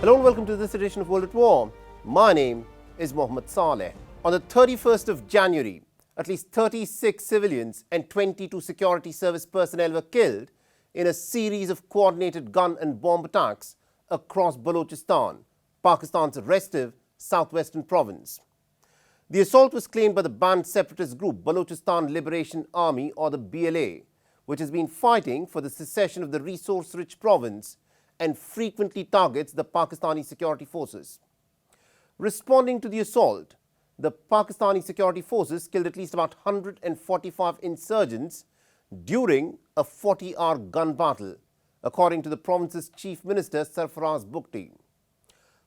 Hello and welcome to this edition of World at War. My name is Mohammed Saleh. On the 31st of January, at least 36 civilians and 22 security service personnel were killed in a series of coordinated gun and bomb attacks across Balochistan, Pakistan's restive southwestern province. The assault was claimed by the banned separatist group Balochistan Liberation Army, or the BLA, which has been fighting for the secession of the resource-rich province and frequently targets the Pakistani security forces. Responding to the assault, the Pakistani security forces killed at least about 145 insurgents during a 40-hour gun battle, according to the province's chief minister, Sarfaraz Bukti.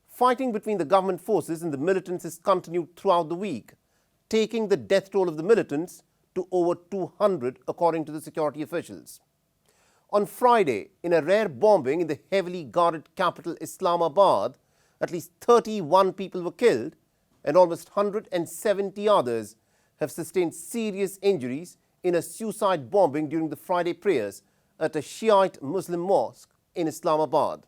Fighting between the government forces and the militants has continued throughout the week, taking the death toll of the militants to over 200, according to the security officials. On Friday, in a rare bombing in the heavily guarded capital Islamabad, at least 31 people were killed and almost 170 others have sustained serious injuries in a suicide bombing during the Friday prayers at a Shiite Muslim mosque in Islamabad.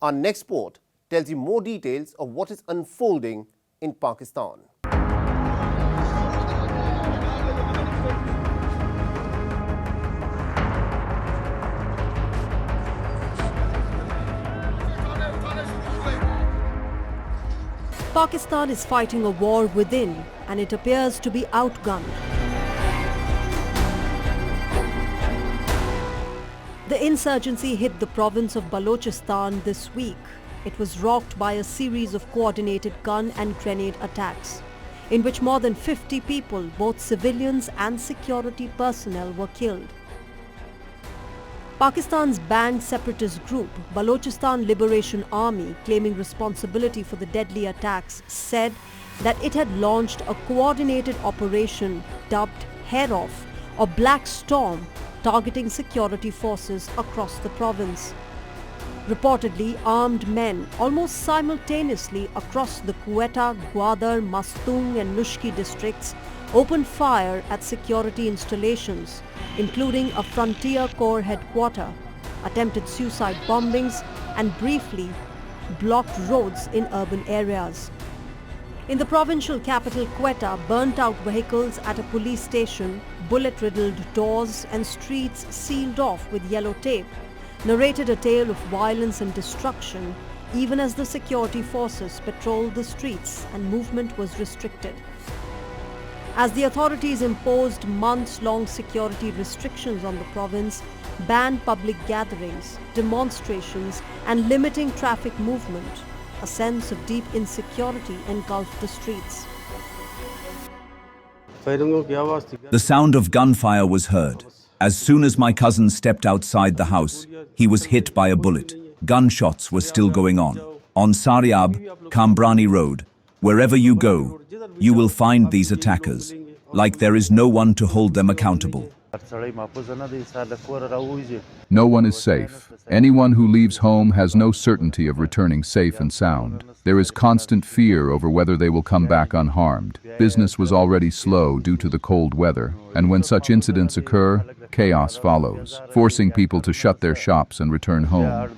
Our next report tells you more details of what is unfolding in Pakistan. Pakistan is fighting a war within, and it appears to be outgunned. The insurgency hit the province of Balochistan this week. It was rocked by a series of coordinated gun and grenade attacks, in which more than 50 people, both civilians and security personnel, were killed. Pakistan's banned separatist group, Balochistan Liberation Army, claiming responsibility for the deadly attacks, said that it had launched a coordinated operation dubbed Hair Off or Black Storm, targeting security forces across the province. Reportedly, armed men almost simultaneously across the Quetta, Gwadar, Mastung and Nushki districts opened fire at security installations, including a Frontier Corps headquarters, attempted suicide bombings and briefly blocked roads in urban areas. In the provincial capital Quetta, burnt-out vehicles at a police station, bullet-riddled doors and streets sealed off with yellow tape narrated a tale of violence and destruction, even as the security forces patrolled the streets and movement was restricted. As the authorities imposed months-long security restrictions on the province, banned public gatherings, demonstrations and limiting traffic movement, a sense of deep insecurity engulfed the streets. The sound of gunfire was heard. As soon as my cousin stepped outside the house, he was hit by a bullet. Gunshots were still going on. On Sariab, Kambrani Road, wherever you go, you will find these attackers, like there is no one to hold them accountable. No one is safe. Anyone who leaves home has no certainty of returning safe and sound. There is constant fear over whether they will come back unharmed. Business was already slow due to the cold weather, and when such incidents occur, chaos follows, forcing people to shut their shops and return home.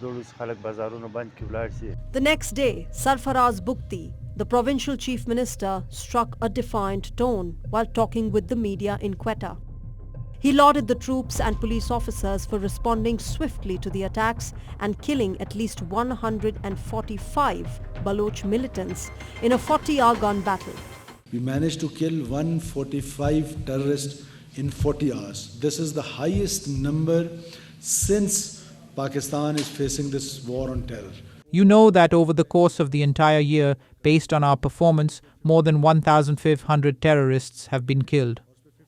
The next day, Sarfaraz Bukti, the provincial chief minister, struck a defiant tone while talking with the media in Quetta. He lauded the troops and police officers for responding swiftly to the attacks and killing at least 145 Baloch militants in a 40-hour gun battle. We managed to kill 145 terrorists in 40 hours. This is the highest number since Pakistan is facing this war on terror. You know that over the course of the entire year, based on our performance, more than 1,500 terrorists have been killed.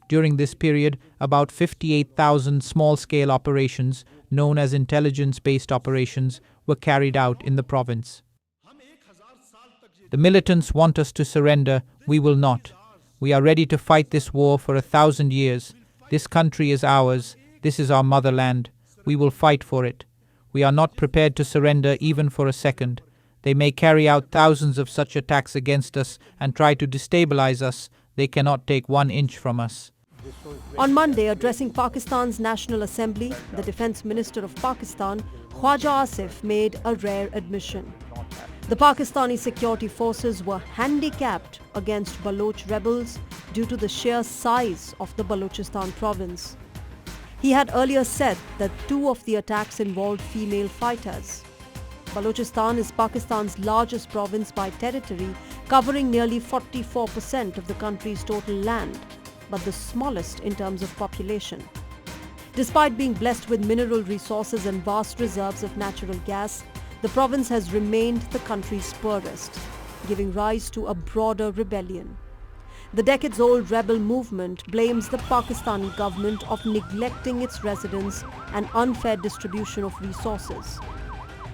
During this period, about 58,000 small-scale operations, known as intelligence-based operations, were carried out in the province. The militants want us to surrender. We will not. We are ready to fight this war for 1,000 years. This country is ours. This is our motherland. We will fight for it. We are not prepared to surrender even for a second. They may carry out thousands of such attacks against us and try to destabilize us. They cannot take 1 inch from us. On Monday, addressing Pakistan's National Assembly, the Defence Minister of Pakistan, Khwaja Asif, made a rare admission. The Pakistani security forces were handicapped against Baloch rebels due to the sheer size of the Balochistan province. He had earlier said that 2 of the attacks involved female fighters. Balochistan is Pakistan's largest province by territory, covering nearly 44% of the country's total land, but the smallest in terms of population. Despite being blessed with mineral resources and vast reserves of natural gas, the province has remained the country's poorest, giving rise to a broader rebellion. The decades-old rebel movement blames the Pakistani government of neglecting its residents and unfair distribution of resources.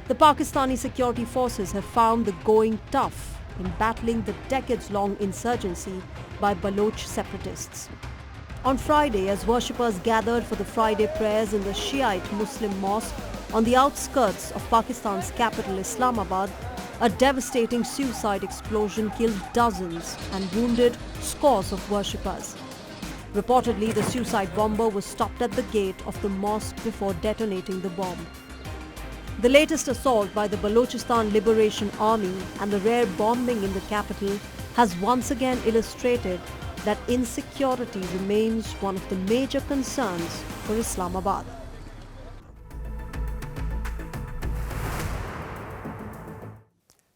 The Pakistani security forces have found the going tough in battling the decades-long insurgency by Baloch separatists. On Friday, as worshippers gathered for the Friday prayers in the Shiite Muslim mosque on the outskirts of Pakistan's capital Islamabad, a devastating suicide explosion killed dozens and wounded scores of worshippers. Reportedly, the suicide bomber was stopped at the gate of the mosque before detonating the bomb. The latest assault by the Balochistan Liberation Army and the rare bombing in the capital has once again illustrated that insecurity remains one of the major concerns for Islamabad.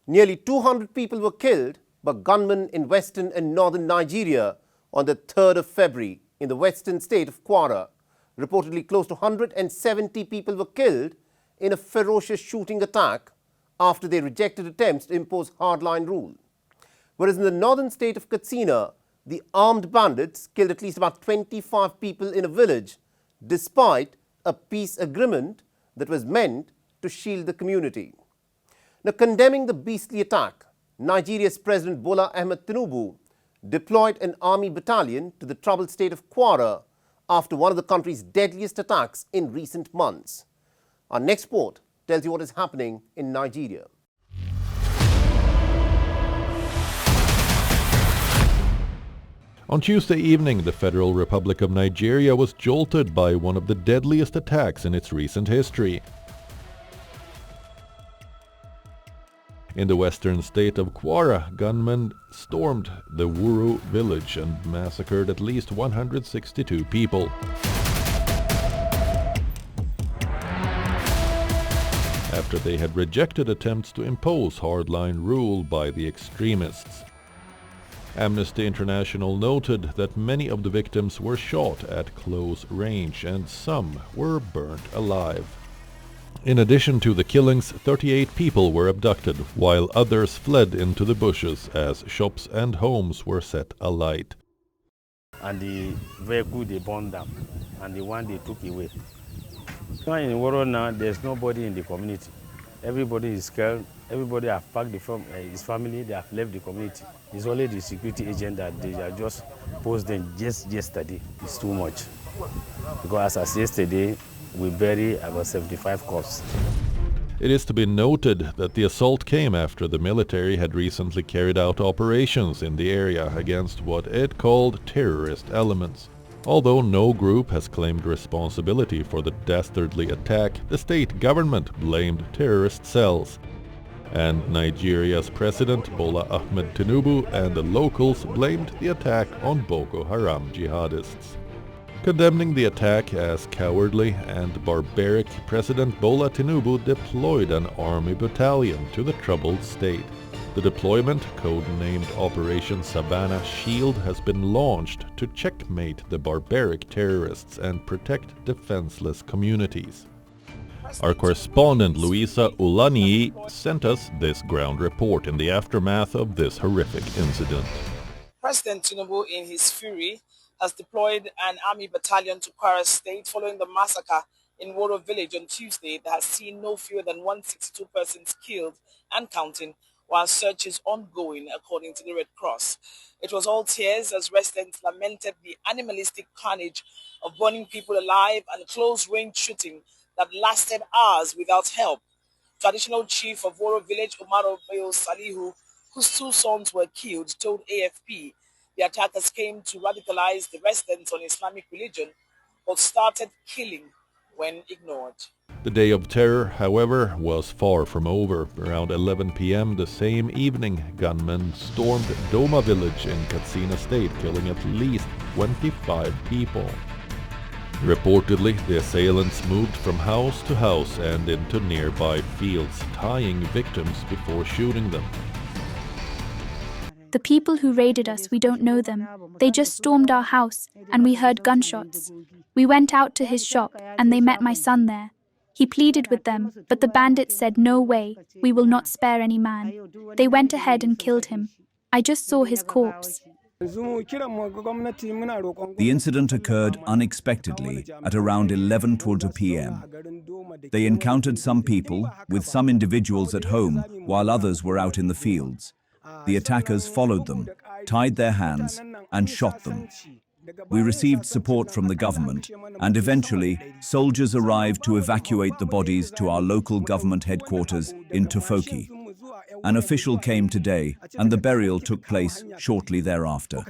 Nearly 200 people were killed by gunmen in western and northern Nigeria on the 3rd of February in the western state of Kwara. Reportedly, close to 170 people were killed in a ferocious shooting attack after they rejected attempts to impose hardline rule. Whereas in the northern state of Katsina, the armed bandits killed at least about 25 people in a village, despite a peace agreement that was meant to shield the community. Now, condemning the beastly attack, Nigeria's President Bola Ahmed Tinubu deployed an army battalion to the troubled state of Kwara after one of the country's deadliest attacks in recent months. Our next report tells you what is happening in Nigeria. On Tuesday evening, the Federal Republic of Nigeria was jolted by one of the deadliest attacks in its recent history. In the western state of Kwara, gunmen stormed the Wuru village and massacred at least 162 people. After they had rejected attempts to impose hardline rule by the extremists. Amnesty International noted that many of the victims were shot at close range and some were burnt alive. In addition to the killings, 38 people were abducted, while others fled into the bushes as shops and homes were set alight. And the vehicle they burned down, and the one they took away. In the world now, there's nobody in the community. Everybody is scared. Everybody have packed his family. They have left the community. It's only the security agent that they are just posted just yesterday. It's too much. Because as yesterday, we buried about 75 corpses. It is to be noted that the assault came after the military had recently carried out operations in the area against what it called terrorist elements. Although no group has claimed responsibility for the dastardly attack, the state government blamed terrorist cells. And Nigeria's President Bola Ahmed Tinubu and the locals blamed the attack on Boko Haram jihadists. Condemning the attack as cowardly and barbaric, President Bola Tinubu deployed an army battalion to the troubled state. The deployment, codenamed Operation Savannah Shield, has been launched to checkmate the barbaric terrorists and protect defenseless communities. Our correspondent Luisa Ulani sent us this ground report in the aftermath of this horrific incident. President Tinubu, in his fury, has deployed an army battalion to Kwara State following the massacre in Woro village on Tuesday that has seen no fewer than 162 persons killed and counting, while search is ongoing, according to the Red Cross. It was all tears as residents lamented the animalistic carnage of burning people alive and close-range shooting that lasted hours without help. Traditional chief of Woro village, Umaru Salihu, whose 2 sons were killed, told AFP the attackers came to radicalize the residents on Islamic religion, but started killing when ignored. The day of terror, however, was far from over. Around 11 p.m. the same evening, gunmen stormed Doma village in Katsina state, killing at least 25 people. Reportedly, the assailants moved from house to house and into nearby fields, tying victims before shooting them. The people who raided us, we don't know them. They just stormed our house, and we heard gunshots. We went out to his shop, and they met my son there. He pleaded with them, but the bandits said, "No way, we will not spare any man." They went ahead and killed him. I just saw his corpse. The incident occurred unexpectedly at around 11:20 p.m. They encountered some people, with some individuals at home, while others were out in the fields. The attackers followed them, tied their hands, and shot them. We received support from the government, and eventually, soldiers arrived to evacuate the bodies to our local government headquarters in Tofoki. An official came today, and the burial took place shortly thereafter.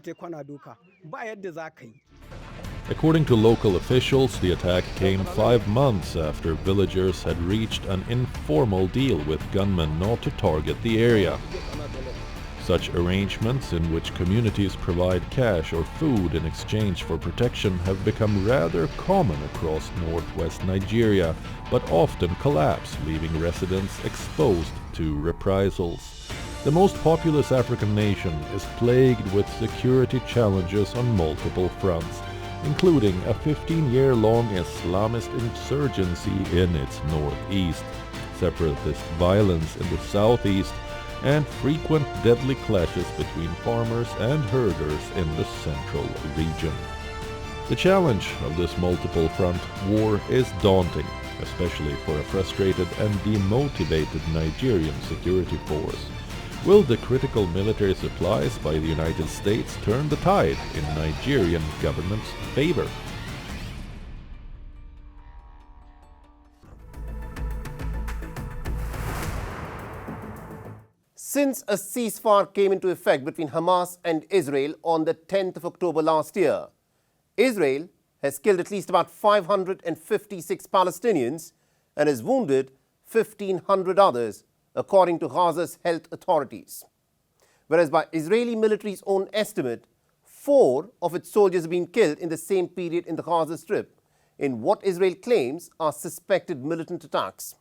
According to local officials, the attack came 5 months after villagers had reached an informal deal with gunmen not to target the area. Such arrangements, in which communities provide cash or food in exchange for protection, have become rather common across northwest Nigeria, but often collapse, leaving residents exposed to reprisals. The most populous African nation is plagued with security challenges on multiple fronts, including a 15-year-long Islamist insurgency in its northeast, separatist violence in the southeast, and frequent deadly clashes between farmers and herders in the central region. The challenge of this multiple-front war is daunting, especially for a frustrated and demotivated Nigerian security force. Will the critical military supplies by the United States turn the tide in Nigerian government's favor? Since a ceasefire came into effect between Hamas and Israel on the 10th of October last year, Israel has killed at least about 556 Palestinians and has wounded 1,500 others, according to Gaza's health authorities. Whereas by Israeli military's own estimate, 4 of its soldiers have been killed in the same period in the Gaza Strip, in what Israel claims are suspected militant attacks.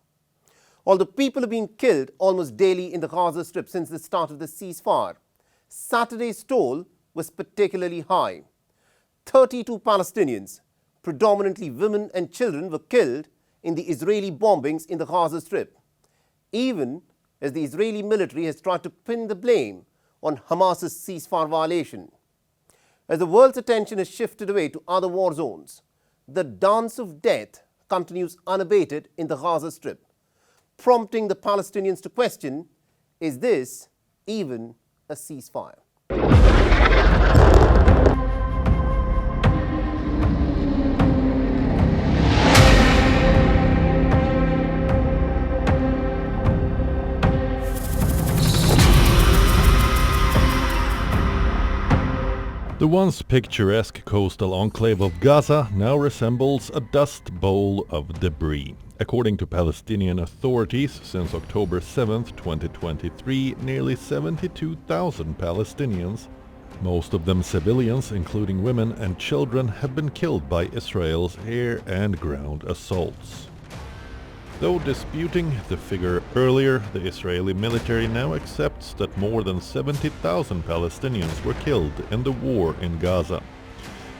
Although people have been killed almost daily in the Gaza Strip since the start of the ceasefire, Saturday's toll was particularly high. 32 Palestinians, predominantly women and children, were killed in the Israeli bombings in the Gaza Strip, even as the Israeli military has tried to pin the blame on Hamas's ceasefire violation. As the world's attention has shifted away to other war zones, the dance of death continues unabated in the Gaza Strip, prompting the Palestinians to question, is this even a ceasefire? The once picturesque coastal enclave of Gaza now resembles a dust bowl of debris. According to Palestinian authorities, since October 7, 2023, nearly 72,000 Palestinians, most of them civilians, including women and children, have been killed by Israel's air and ground assaults. Though disputing the figure earlier, the Israeli military now accepts that more than 70,000 Palestinians were killed in the war in Gaza.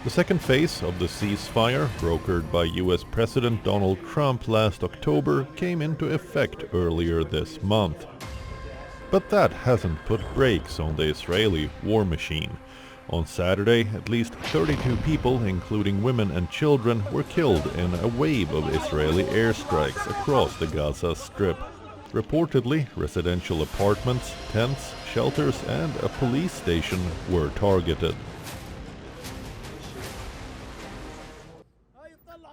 The second phase of the ceasefire, brokered by US President Donald Trump last October, came into effect earlier this month. But that hasn't put brakes on the Israeli war machine. On Saturday, at least 32 people, including women and children, were killed in a wave of Israeli airstrikes across the Gaza Strip. Reportedly, residential apartments, tents, shelters, and a police station were targeted.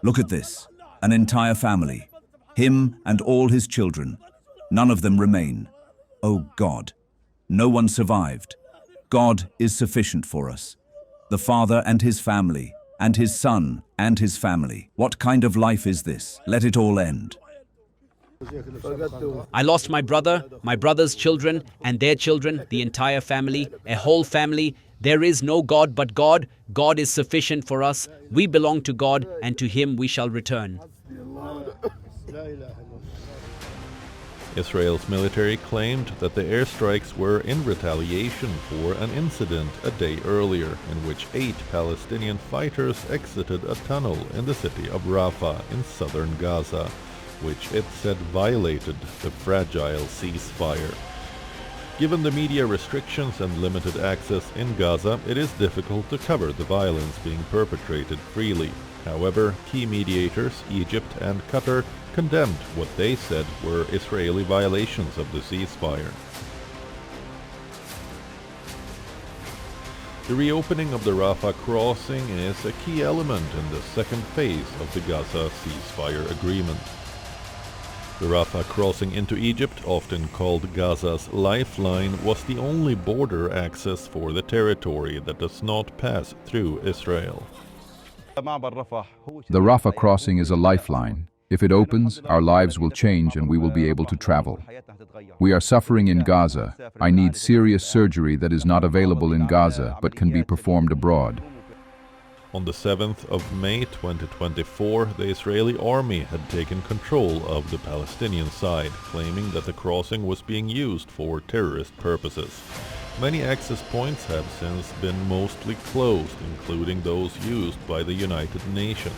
Look at this. An entire family. Him and all his children. None of them remain. Oh God. No one survived. God is sufficient for us. The father and his family, and his son and his family. What kind of life is this? Let it all end. I lost my brother, my brother's children, and their children, the entire family, a whole family. There is no God but God. God is sufficient for us. We belong to God, and to Him we shall return. Israel's military claimed that the airstrikes were in retaliation for an incident a day earlier in which 8 Palestinian fighters exited a tunnel in the city of Rafah in southern Gaza, which it said violated the fragile ceasefire. Given the media restrictions and limited access in Gaza, it is difficult to cover the violence being perpetrated freely. However, key mediators, Egypt and Qatar, condemned what they said were Israeli violations of the ceasefire. The reopening of the Rafah crossing is a key element in the second phase of the Gaza ceasefire agreement. The Rafah crossing into Egypt, often called Gaza's lifeline, was the only border access for the territory that does not pass through Israel. The Rafah crossing is a lifeline. If it opens, our lives will change and we will be able to travel. We are suffering in Gaza. I need serious surgery that is not available in Gaza but can be performed abroad. On the 7th of May 2024, the Israeli army had taken control of the Palestinian side, claiming that the crossing was being used for terrorist purposes. Many access points have since been mostly closed, including those used by the United Nations.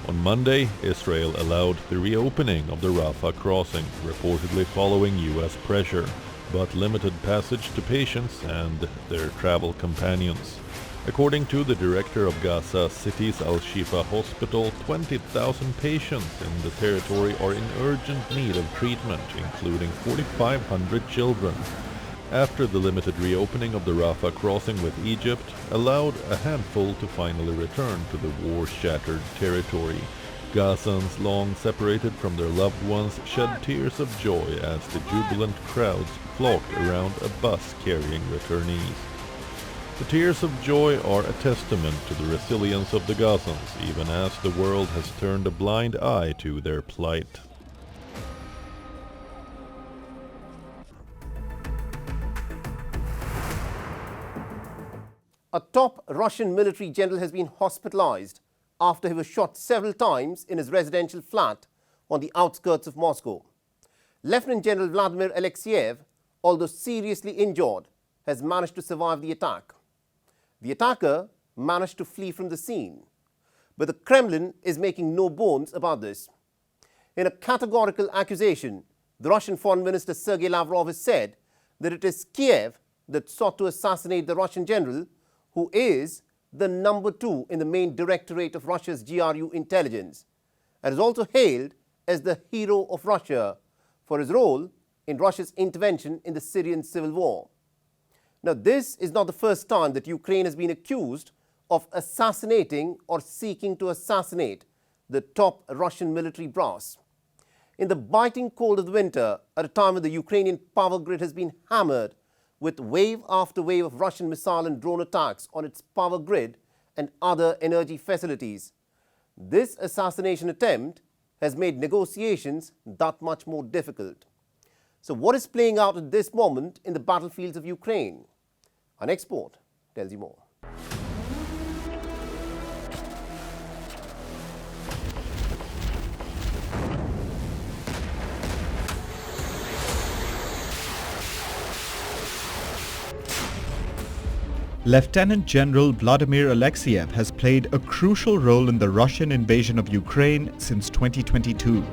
On Monday, Israel allowed the reopening of the Rafah crossing, reportedly following U.S. pressure, but limited passage to patients and their travel companions. According to the director of Gaza City's Al-Shifa Hospital, 20,000 patients in the territory are in urgent need of treatment, including 4,500 children. After the limited reopening of the Rafah crossing with Egypt allowed a handful to finally return to the war-shattered territory, Gazans long separated from their loved ones shed tears of joy as the jubilant crowds flocked around a bus carrying returnees. The tears of joy are a testament to the resilience of the Gazans, even as the world has turned a blind eye to their plight. A top Russian military general has been hospitalized after he was shot several times in his residential flat on the outskirts of Moscow. Lieutenant General Vladimir Alexeyev, although seriously injured, has managed to survive the attack. The attacker managed to flee from the scene, but the Kremlin is making no bones about this. In a categorical accusation, the Russian Foreign Minister Sergei Lavrov has said that it is Kiev that sought to assassinate the Russian general, who is the number 2 in the main directorate of Russia's GRU intelligence, and is also hailed as the hero of Russia for his role in Russia's intervention in the Syrian civil war. Now, this is not the first time that Ukraine has been accused of assassinating or seeking to assassinate the top Russian military brass. In the biting cold of the winter, at a time when the Ukrainian power grid has been hammered with wave after wave of Russian missile and drone attacks on its power grid and other energy facilities, this assassination attempt has made negotiations that much more difficult. So what is playing out at this moment in the battlefields of Ukraine? Our next report tells you more. Lieutenant General Vladimir Alexeyev has played a crucial role in the Russian invasion of Ukraine since 2022.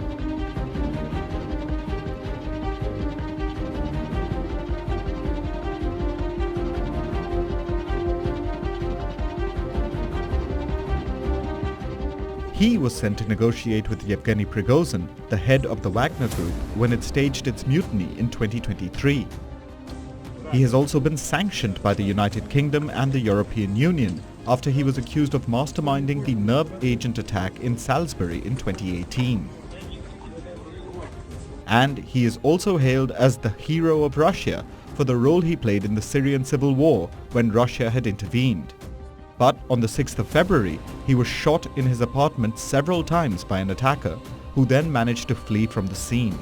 He was sent to negotiate with Yevgeny Prigozhin, the head of the Wagner Group, when it staged its mutiny in 2023. He has also been sanctioned by the United Kingdom and the European Union after he was accused of masterminding the nerve agent attack in Salisbury in 2018. And he is also hailed as the hero of Russia for the role he played in the Syrian civil war when Russia had intervened. But on the 6th of February, he was shot in his apartment several times by an attacker, who then managed to flee from the scene.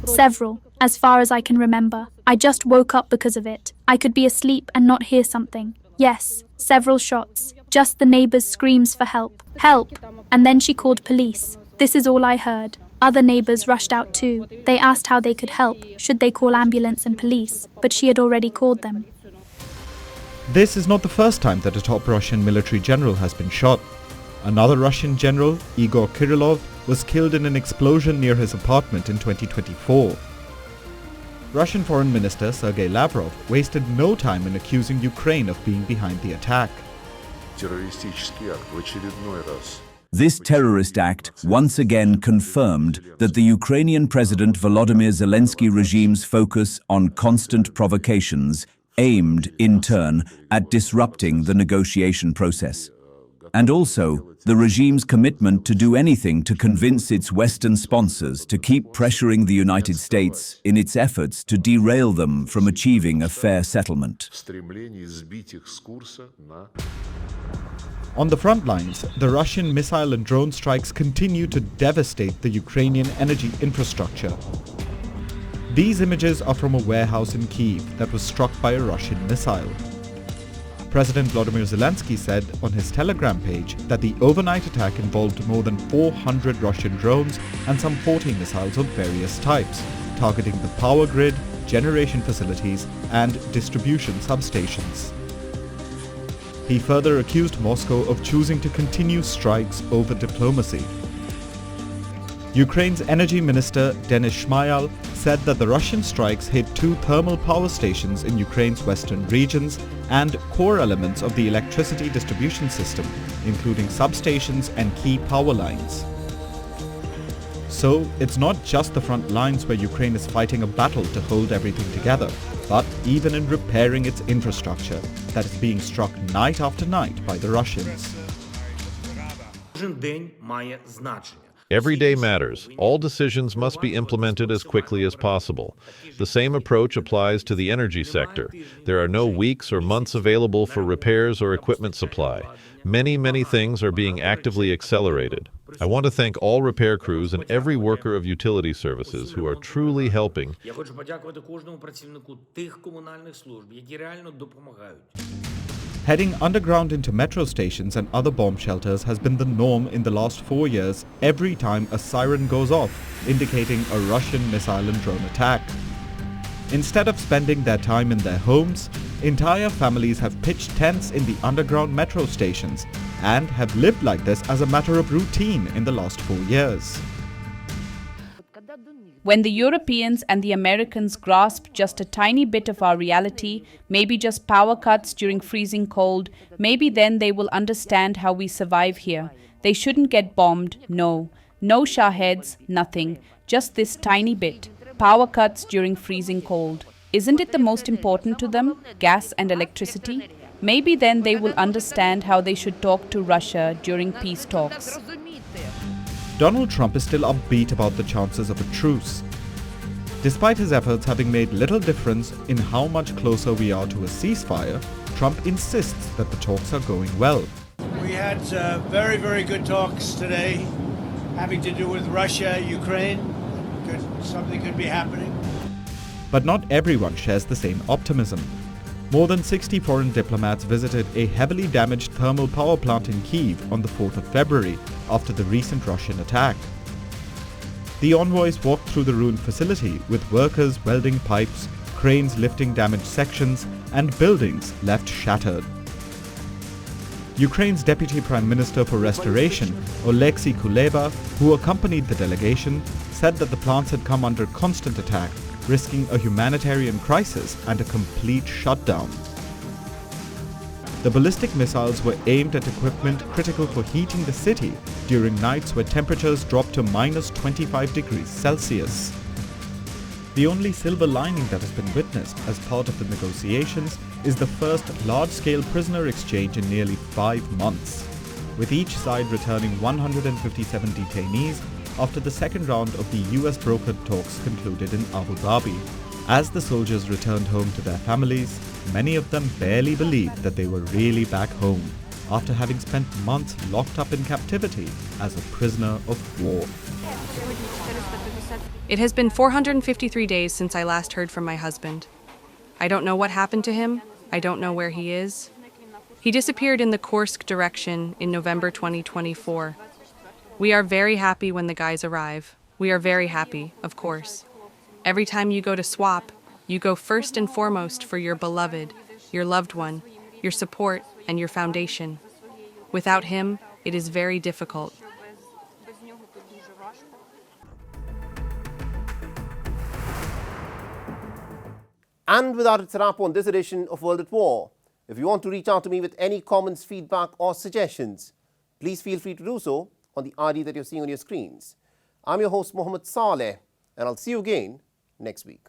Several, as far as I can remember. I just woke up because of it. I could be asleep and not hear something. Yes, several shots. Just the neighbors' screams for help. Help! And then she called police. This is all I heard. Other neighbors rushed out too. They asked how they could help, should they call ambulance and police, but she had already called them. This is not the first time that a top Russian military general has been shot. Another Russian general, Igor Kirillov, was killed in an explosion near his apartment in 2024. Russian Foreign Minister Sergei Lavrov wasted no time in accusing Ukraine of being behind the attack. This terrorist act once again confirmed that the Ukrainian President Volodymyr Zelensky regime's focus on constant provocations aimed, in turn, at disrupting the negotiation process. And also, the regime's commitment to do anything to convince its Western sponsors to keep pressuring the United States in its efforts to derail them from achieving a fair settlement. On the front lines, the Russian missile and drone strikes continue to devastate the Ukrainian energy infrastructure. These images are from a warehouse in Kyiv that was struck by a Russian missile. President Volodymyr Zelensky said on his Telegram page that the overnight attack involved more than 400 Russian drones and some 40 missiles of various types, targeting the power grid, generation facilities, and distribution substations. He further accused Moscow of choosing to continue strikes over diplomacy. Ukraine's energy minister Denis Shmyhal said that the Russian strikes hit 2 thermal power stations in Ukraine's western regions and core elements of the electricity distribution system, including substations and key power lines. So, it's not just the front lines where Ukraine is fighting a battle to hold everything together, but even in repairing its infrastructure that is being struck night after night by the Russians. Every day matters. All decisions must be implemented as quickly as possible. The same approach applies to the energy sector. There are no weeks or months available for repairs or equipment supply. Many things are being actively accelerated. I want to thank all repair crews and every worker of utility services who are truly helping. Heading underground into metro stations and other bomb shelters has been the norm in the last 4 years every time a siren goes off, indicating a Russian missile and drone attack. Instead of spending their time in their homes, entire families have pitched tents in the underground metro stations and have lived like this as a matter of routine in the last 4 years. When the Europeans and the Americans grasp just a tiny bit of our reality, maybe just power cuts during freezing cold, maybe then they will understand how we survive here. They shouldn't get bombed, no. No Shaheds, nothing. Just this tiny bit. Power cuts during freezing cold. Isn't it the most important to them? Gas and electricity? Maybe then they will understand how they should talk to Russia during peace talks. Donald Trump is still upbeat about the chances of a truce. Despite his efforts having made little difference in how much closer we are to a ceasefire, Trump insists that the talks are going well. We had very good talks today having to do with Russia, Ukraine. Something could be happening. But not everyone shares the same optimism. More than 60 foreign diplomats visited a heavily damaged thermal power plant in Kyiv on the 4th of February after the recent Russian attack. The envoys walked through the ruined facility with workers welding pipes, cranes lifting damaged sections, and buildings left shattered. Ukraine's Deputy Prime Minister for Restoration, Oleksiy Kuleba, who accompanied the delegation, said that the plants had come under constant attack, risking a humanitarian crisis and a complete shutdown. The ballistic missiles were aimed at equipment critical for heating the city during nights where temperatures dropped to -25 degrees Celsius. The only silver lining that has been witnessed as part of the negotiations is the first large-scale prisoner exchange in nearly 5 months, with each side returning 157 detainees after the second round of the US-brokered talks concluded in Abu Dhabi. As the soldiers returned home to their families, many of them barely believed that they were really back home. after having spent months locked up in captivity as a prisoner of war. It has been 453 days since I last heard from my husband. I don't know what happened to him. I don't know where he is. He disappeared in the Kursk direction in November 2024. We are very happy when the guys arrive. We are very happy, of course. Every time you go to swap, you go first and foremost for your beloved, your loved one, your support, and your foundation. Without him, it is very difficult. And with that, it's a wrap on this edition of World at War. If you want to reach out to me with any comments, feedback or suggestions, please feel free to do so on the ID that you're seeing on your screens. I'm your host, Mohammed Saleh, and I'll see you again next week.